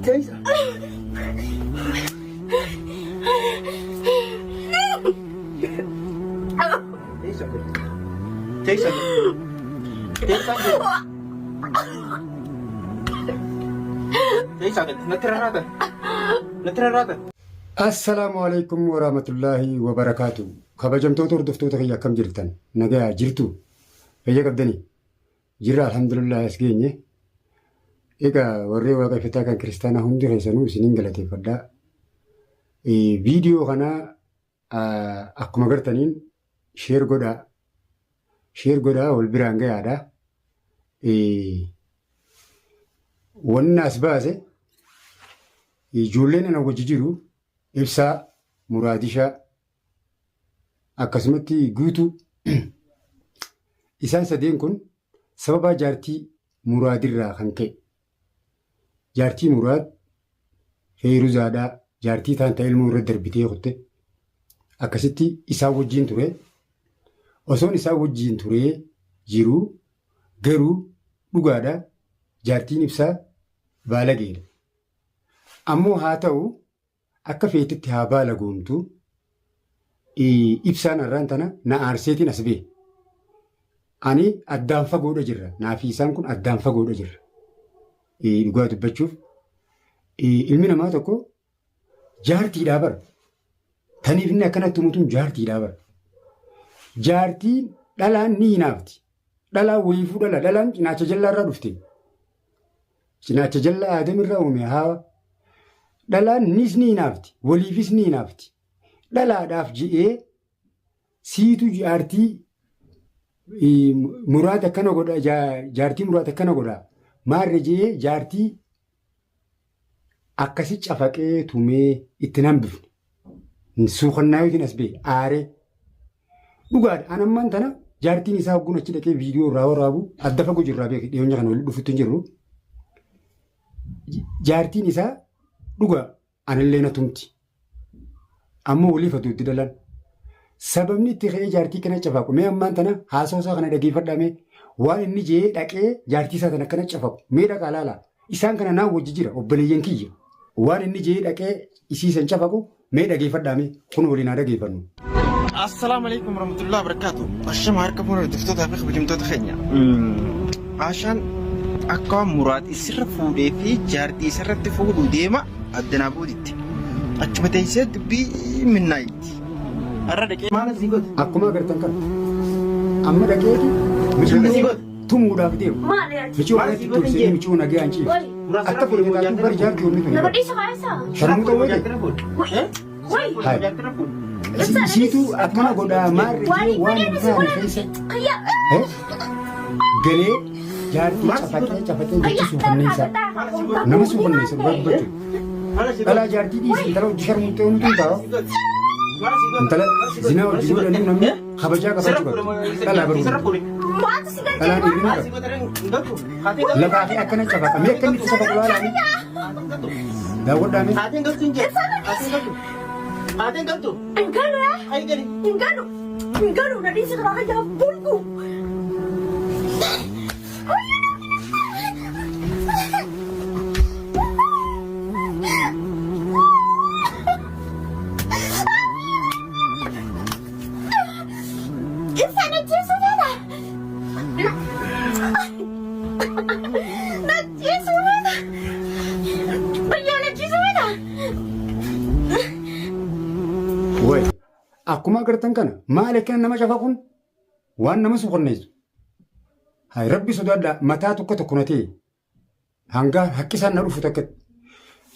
Keessa. Keessa. Keessa. Natti rarraata. Assalaamu alaikum warahmatullahi wabarakatuh. Kabajamtoota hordoftoota kiyya akkam jirtan? Nagaa jirtu? Fayyaa qabdanii? Jirra alhamdulillah as geenye. Egaa warree waaqeffataa kan kiristaanaa hundi keessanuu isiniin galateeffadhaa. Viidiyoo kana akkuma agartaniin sheer godhaa. Sheer godhaa wal biraan gahaadha. Wanni as baase ijoolleen ana wajji jiru ibsaa muraadishaa akkasumatti guutuu isaan sadeen kun sababa jaartii muraadirraa kan ka'e. Jaartii muraad Feeruzaadhaa jaartii taanta ilmoo irra darbitee kutte akkasitti isaan wajjiin ture. Osoon isaan wajjiin turee jiru garuu dhugaadhaa jaartiin ibsaa baalageedha. Ammoo haa ta'u akka feetetti haa baalagoomtu ibsaan har'aan tana na aarseetiin as bee. Ani addaan fagoodha jirra. Naafi isaan kun addaan fagoodha jirra. Dhugaa dubbachuuf ilmi namaa tokko jaartiidhaa bara. Taniif inni akkanatti mutuun jaartiidhaa bara. Jaartiin dhalaan ni hinaafti. Dhalaan wayiifuu dhala. Dhalaan cinaacha jallaarraa dhufte. Cinaacha jallaa aadamirraa uume haa. Dhalaan nis ni hinaafti. Waliifis ni hinaafti. Dhalaadhaaf ji'ee siitu jaartii muraata akkana godha. Jaartii muraata akkana godha. Maarra ji'ee jaartii akkasi cafaqee tumee itti hambifne. Suuqannaayotiin as ba'e aaree. Dhugaadha. Anammaan tana jaartiin isaa hogguun achi dhaqee viidiyoo irraa waraabu adda fagoo jirraa beeku dhiyoenya kana waliin dhufutti hin jirru. Jaartiin isaa dhugaa anallee na tumti. Ammoo waliif atuutti dhalan. Sababni itti ka'ee jaartii kana cafaqu mee ammaan tana haasawaa isaa kana dhageeffadhamee waan inni jee dhaqee jaartii isaa kana akkana cafaqu mee dhaqaa laala. Isaan kana naan wajji jira obboleeyyan kiyya. Waan inni jee dhaqee isiisan cafaqu mee dhageeffadhamee kun waliin haa dhageeffannu. Assalaamu alaikum warahmatullahi wabarakatuh. Ashama harka fuula hordoftoota fi kabajamtoota keenya. Ashaan akka muraad isirra fuudhee fi jaartii isarratti fuudhuu deema addanaa booditti. Achuma teessee dubbii minnaayitti. Har'a dhaqee maal asii godhe? Akkuma agartan kana amma dhaqeeti michuu tumuudhaaf deemu. Michuu irratti tursee michuu nagaan ciisu. Akka fayyadaatu bari jaartii oolmi tuni. Sharmuuta wayii. Siitu akkana godhaa maarree waan hin taane keessa galee jaartii cafatee jechi suufanneessa nama suufanneessa dubbatu. Dhalaa jaartii dhiisi intala hojii sharmuuttee homtuu taa'u. Intala zinaa hojii godhanii namni kabajaa qabachuu qabdu. Dhalaa baruu. Dhalaa dhiirina qabu. Lafaa fi akkana cafaqa. Mee akkamitti safaqu laalaani? Daawwadhaame. Enggak ya? Enggak lu, nanti sekarang aja pulku. Sana Jesu mana? Nak Jesu mana? Banyak Jesu mana? Way akkuma agartan kana maal akkana nama cafaquun waan nama suuqanneessu. Hay rabbi sodaadhaa mataa tokko tokko na ta'e hanga haqqisaan na dhufu takkatti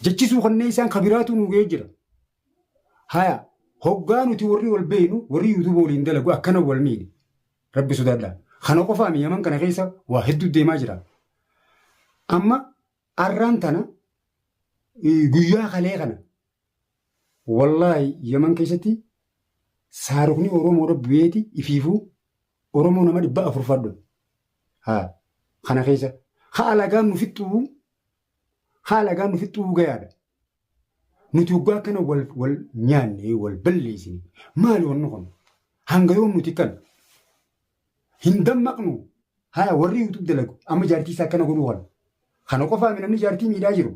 jechi suuqanneessaan kabiraatu nu ga'ee jira. Haya hoggaa nuti warri wal beeynu warri yuutuuba waliin dalagu akkana wal miidhe rabbi sodaadhaa. Kana qofaa mi'aman kana keessa waa hedduu deemaa jira. Amma arraan tana guyyaa kalee kana. Wallahi Yaman keessatti saarukni Oromoodha bu'eeti ifiifuu Oromoo nama 400 fadhu. Kana keessa haalagaan nu fixxuu gayaadha. Nuti waggaa akkana wal nyaanne wal balleessine maali wanni kun hanga yoom nuti kana hin dammaqnu. Warri yuutuub dalagu amma jaartii isaa akkana godhuu kana Kana qofaa namni jaartii miidhaa jiru.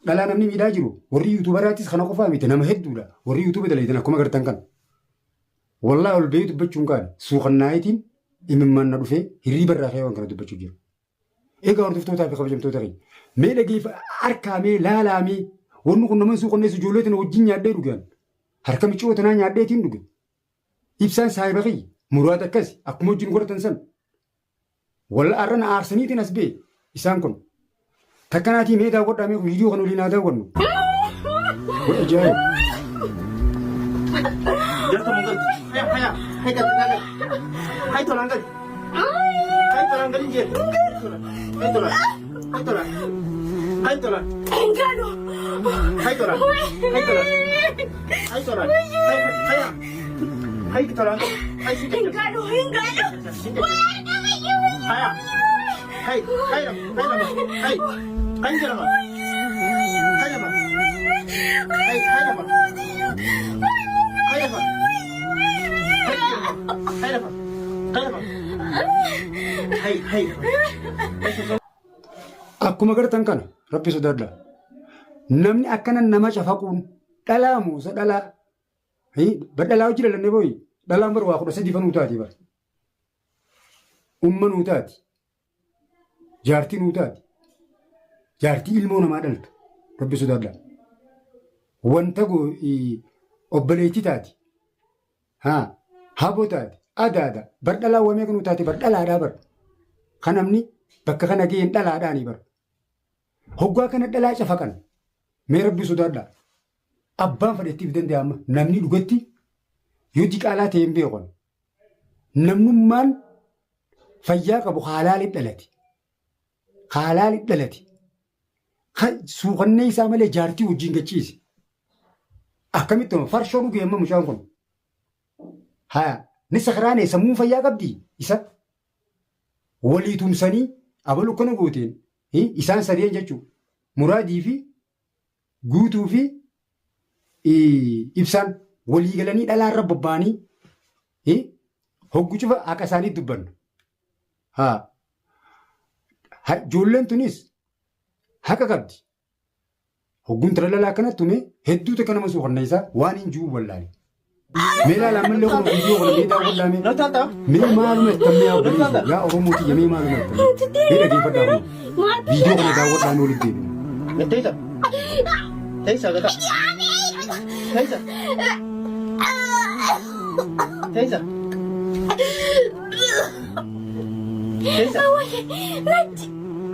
Dhalaa namni miidhaa jiru. Warri yuutuubaraattis kana qofaa miti nama hedduudha. Warri yuutuuba dalayitan akkuma agartan kana. Wallaa ol ba'ee dubbachuun kaane suuqannaayitiin imimmaan na dhufee hirriiba irraa ka'ee waan kana dubbachuu jiru. Egaa hordoftootaa fi kabajamtoota keenya mee dhageeffa harkaamee laalaamee wanni kun nama suuqanneessu ijoolleetiin wajjin nyaadhee dhugan harka miccoo tanaa nyaadheetiin dhugan ibsaan saayiba kiyya muraata akkasi akkuma wajjin godhatan san walla arrana aarsaniitiin as ba'e isaan kun takkanaatii mee daawwadhaamee viidiyoo kan waliin haa daawwannu. Godha jaayu. Hai tolanggal. Hai tolanggal injil. Hai tolang. Hai tolang. Hai tolang. Enggak Hai tolang. Hai tolang. Hai tolang. Hai. Hai tolang. Hai sini. enggak Hai. Hai. Hai. Hai. Hai jalan. Hai jalan. Hai jalan. Hai jalan. Akkuma agartan kana rabbi sodaadha. Namni akkana nama cafaquun dhalaa muusa dhalaa. Badhalaa hojii dhalannee booyi dhalaan bar waa 13 fanuu taati bar. Umma nuu taati. Jaartii nuu taati. Jaartii ilmoo namaa dhalta. Rabbi sodaadha. Wanta obboleettii taati. Haboo taate adaadha bar dhalaa wamee kanuu taate bar dhalaadhaa bar kan namni bakka kana ga'een dhalaadhaanii bar hoggaa kana dhalaa cafaqan mee rabbi sodaadhaa abbaan fadhettiif danda'ama namni dhugatti yoo diqaalaa ta'e hin beekon namnummaan fayyaa qabu haalaaliif dhalate suuqannee isaa malee jaartii wajjin gachiise akkamitti farshoo dhugee amma mucaan kun. Haa ni sakaraanee sammuu fayyaa qabdi isa walii tumsanii abaluu kana gooteen isaan sadeen jechuudha. Muraadii fi guutuu fi ibsaan walii galanii dhalaarra bobba'anii hoggu cufa akka isaanii dubbannu. Haa ijoolleen tunis haqa qabdi. Hogguun tiralala akkanatti tume hedduutu akka nama suuqanneessaa waan hin jiru wallaale. Mela la mele ko video ko le da ko la me me maalu me tamme ya bari ya oromo ti me maalu me tamme me da di fada ko video ko le da ko la no le de me teisa teisa ga ta teisa teisa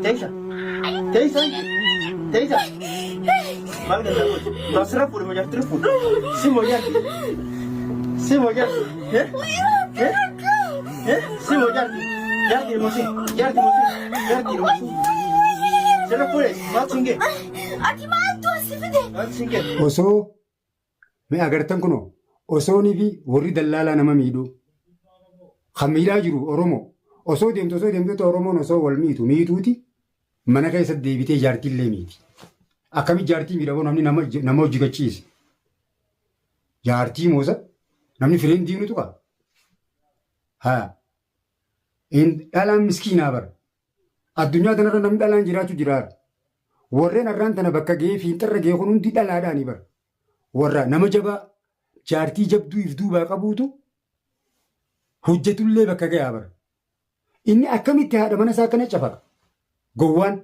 teisa teisa teisa mal da ko dasra pur me ja trifu si mo ya Si mau jadi, si mau jadi emosi. Jangan boleh, macam ni. Ati mantu asifide. Macam ni. Osoo mee agartan kuno osoonii fi warri dallaalaa nama miidhu kan miidhaa jiru Oromoo osoo deemtoota Oromoon osoo wal miituuti mana keessatti deebitee jaartiillee miiti. Akkamitti jaartii miidhamoo namni nama hojii gachiise. Jaartii moosa. Namni fireen diinutu qaba. Dhalaan miskiinaa bara. Addunyaa kanarra namni dhalaan jiraachuu jiraata. Warreen har'aan tana bakka ga'ee fiinxarra ga'ee kun hundi dhalaadhaanii bara. Warra nama jabaa jaartii jabduu if duubaa qabuutu hojjetullee bakka ga'aa bara. Inni akkamitti haadha mana isaa akkana cafaqa. Gowwaan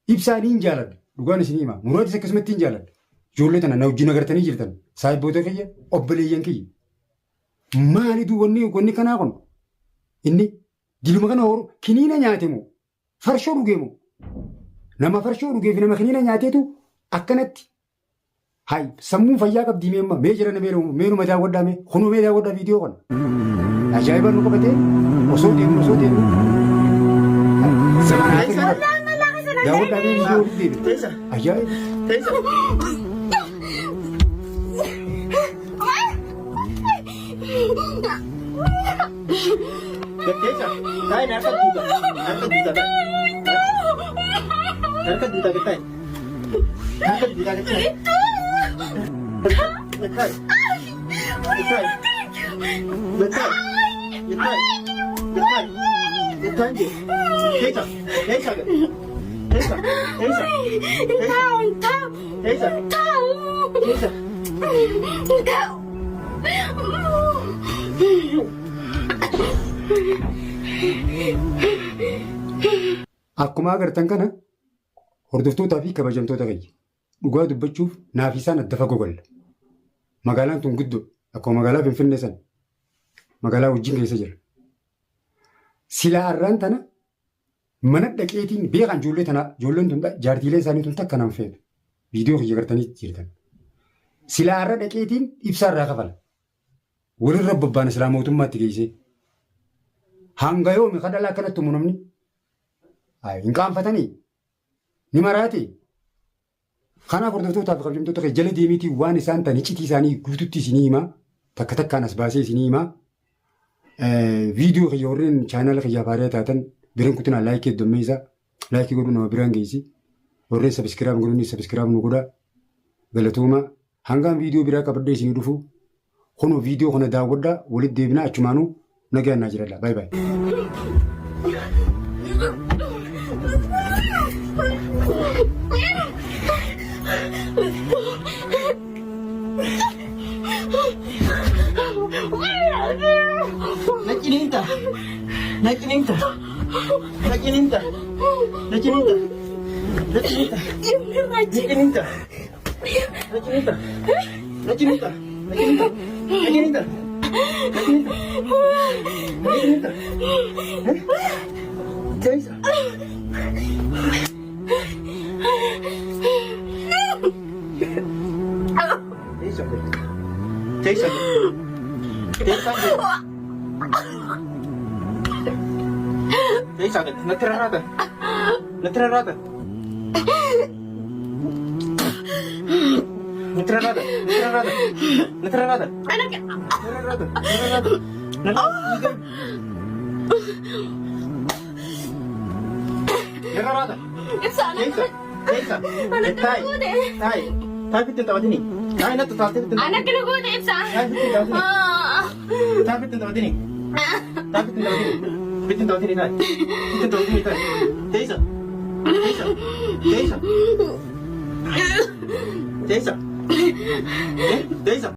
ibsaanii hin jaaladha. Dhugaan isin hima. Muraadis akkasumatti hin jaaladha. Ijoollee tana na wajjin agartanii jirtan saayibboota kiyya obboleeyyan kiyya maalitu wanni kanaa kun inni diluma kana horu kiniina nyaate moo farshoo dhugee moo nama farshoo dhugee fi nama kiniina nyaateetu akkanatti hay sammuu fayyaa qabdii meemma mee jira meeluma daawwadhaame kunuu mee daawwadhaa viidiyoo kana ajaa'iba nu qabatee osoo deemu daawwadhaame viidiyoo deemu ajaa'iba. Keisa, saya nak juga kan? Nak juga kita. Keisa, Teessa. Teessa. Tao, tao. Teessa. Tao. Teessa. Tao. Akkuma agartan kana hordoftootaa fi kabajamtoota kiyya dhugaa dubbachuuf naaf isaan adda fagoo galla. Magaalaan tun guddoo akkuma magaalaa Finfinnee sana magaalaa wajjin keessa jira. Silaa har'aan tana mana dhaqeetiin beekan ijoolleen tun jaartiilee isaanii tun takka nama feetu viidiyoo kiyya gartanii jirtan. Silaa har'a dhaqeetiin ibsaa irraa kafala. Walirra babbaana silaa mootummaatti geessee. Hanga yoomi kadhalaa akkanatti himu namni hin qaanfatanii ni maraate. Kanaaf hordoftootaa fi kabajamtoota kee jala deemiitii waan isaan ta'an iccitii isaanii guututti isinii himaa takka takkaan as baasee isinii himaa. Viidiyoo kiyya warreen chaanala kiyyaa faariyaa taatan bireen kutinaa laayikii heddommeessaa laayikii godhuu nama biraan geessi. Warreen sabiskiraam godhuun sabiskiraam nu godhaa. Galatooma hangaan viidiyoo biraa qabadde isinii dhufu kunoo viidiyoo kana daawwadhaa walitti deebinaa achumaanuu nagaan naa jiradha. Baay baay. Nakininta. Nakininta. Nakininta. Nakininta. Nakininta. Nakininta. Nakininta. Nakininta. Nakininta. Nakininta. Nakininta. Teessa. Teessa. Teessa. Teessa. Teessa. Natirarata. Natirarata. Natirarata. Natirarata. Natirarata. Natirarata. Natirarata. Natirarata. Teessa. Teessa. Tai. Tai. Tai fitin tawadini. Tai na tutate fitin. Anak kena gua Ipsa. Tai fitin tawadini. Tai fitin tawadini. Tai fitin tawadini. Fitin tawadini tai. Fitin tawadini tai. Teessa. Teessa. Teessa. Teessa. Teessa.